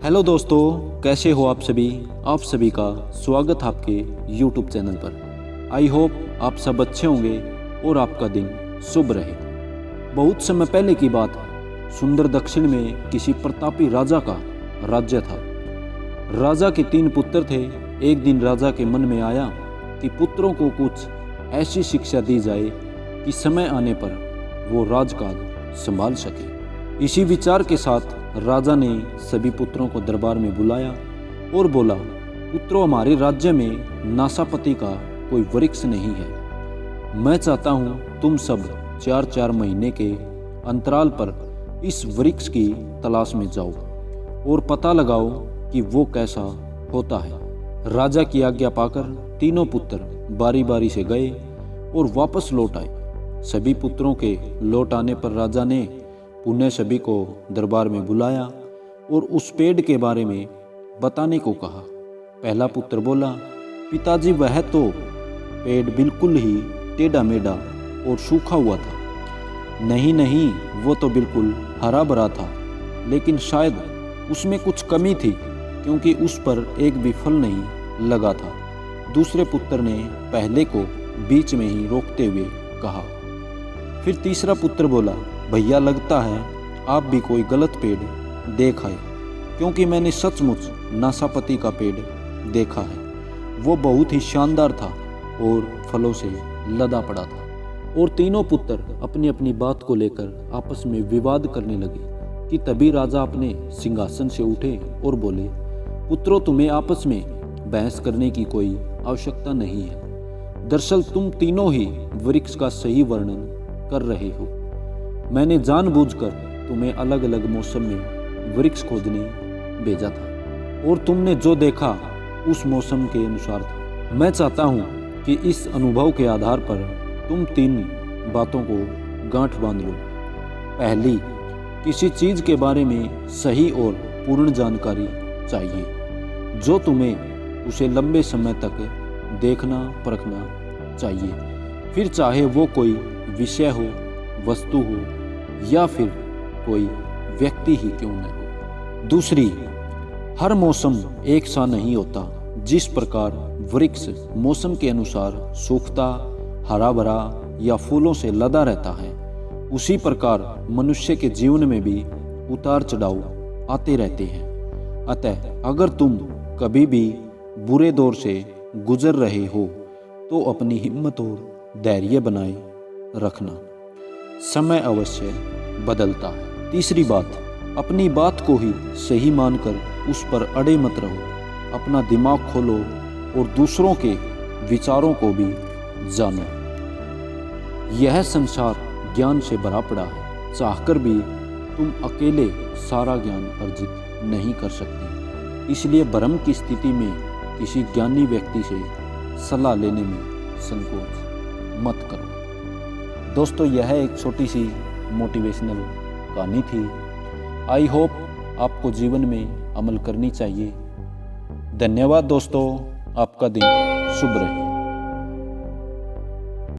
Hello दोस्तों, कैसे हो आप सभी का स्वागत आपके YouTube चैनल पर। आई होप आप सब अच्छे होंगे और आपका दिन शुभ रहे। बहुत समय पहले की बात है, सुंदर दक्षिण में किसी प्रतापी राजा का राज्य था। राजा के 3 पुत्र थे। एक दिन राजा के मन में आया कि पुत्रों को कुछ ऐसी शिक्षा दी जाए कि समय आने पर वो राजकाज संभाल सके। इसी विचार के साथ राजा ने सभी पुत्रों को दरबार में बुलाया और बोला, पुत्रों, हमारे राज्य में नासापति का कोई वृक्ष नहीं है। मैं चाहता हूँ तुम सब 4-4 महीने के अंतराल पर इस वृक्ष की तलाश में जाओ और पता लगाओ कि वो कैसा होता है। राजा की आज्ञा पाकर तीनों पुत्र बारी बारी से गए और वापस लौट आए। सभी पुत्रों के लौट आने पर राजा ने पुनः सभी को दरबार में बुलाया और उस पेड़ के बारे में बताने को कहा। पहला पुत्र बोला, पिताजी, वह तो पेड़ बिल्कुल ही टेढ़ा मेढ़ा और सूखा हुआ था। नहीं, वो तो बिल्कुल हरा भरा था, लेकिन शायद उसमें कुछ कमी थी क्योंकि उस पर एक भी फल नहीं लगा था। दूसरे पुत्र ने पहले को बीच में ही रोकते हुए कहा। फिर तीसरा पुत्र बोला, भैया, लगता है आप भी कोई गलत पेड़ देख आए, क्योंकि मैंने सचमुच नासापति का पेड़ देखा है। वो बहुत ही शानदार था और फलों से लदा पड़ा था। और तीनों पुत्र अपनी अपनी बात को लेकर आपस में विवाद करने लगे कि तभी राजा अपने सिंहासन से उठे और बोले, पुत्रों, तुम्हें आपस में बहस करने की कोई आवश्यकता नहीं है। दरअसल तुम तीनों ही वृक्ष का सही वर्णन कर रहे हो। मैंने जानबूझकर तुम्हें अलग अलग मौसम में वृक्ष खोजने भेजा था और तुमने जो देखा उस मौसम के अनुसार था। मैं चाहता हूँ कि इस अनुभव के आधार पर तुम 3 बातों को गांठ बांध लो। पहली, किसी चीज़ के बारे में सही और पूर्ण जानकारी चाहिए, जो तुम्हें उसे लंबे समय तक देखना परखना चाहिए, फिर चाहे वो कोई विषय हो, वस्तु हो या फिर कोई व्यक्ति ही क्यों न हो। दूसरी, हर मौसम एक सा नहीं होता। जिस प्रकार वृक्ष मौसम के अनुसार सूखता, हरा भरा या फूलों से लदा रहता है, उसी प्रकार मनुष्य के जीवन में भी उतार चढ़ाव आते रहते हैं। अतः अगर तुम कभी भी बुरे दौर से गुजर रहे हो तो अपनी हिम्मत और धैर्य बनाए रखना। समय अवश्य बदलता है। तीसरी बात, अपनी बात को ही सही मानकर उस पर अड़े मत रहो। अपना दिमाग खोलो और दूसरों के विचारों को भी जानो। यह संसार ज्ञान से भरा पड़ा है। चाहकर भी तुम अकेले सारा ज्ञान अर्जित नहीं कर सकते। इसलिए भ्रम की स्थिति में किसी ज्ञानी व्यक्ति से सलाह लेने में संकोच मत करो। दोस्तों, यह एक छोटी सी मोटिवेशनल कहानी थी। आई होप आपको जीवन में अमल करनी चाहिए। धन्यवाद दोस्तों, आपका दिन शुभ रहे।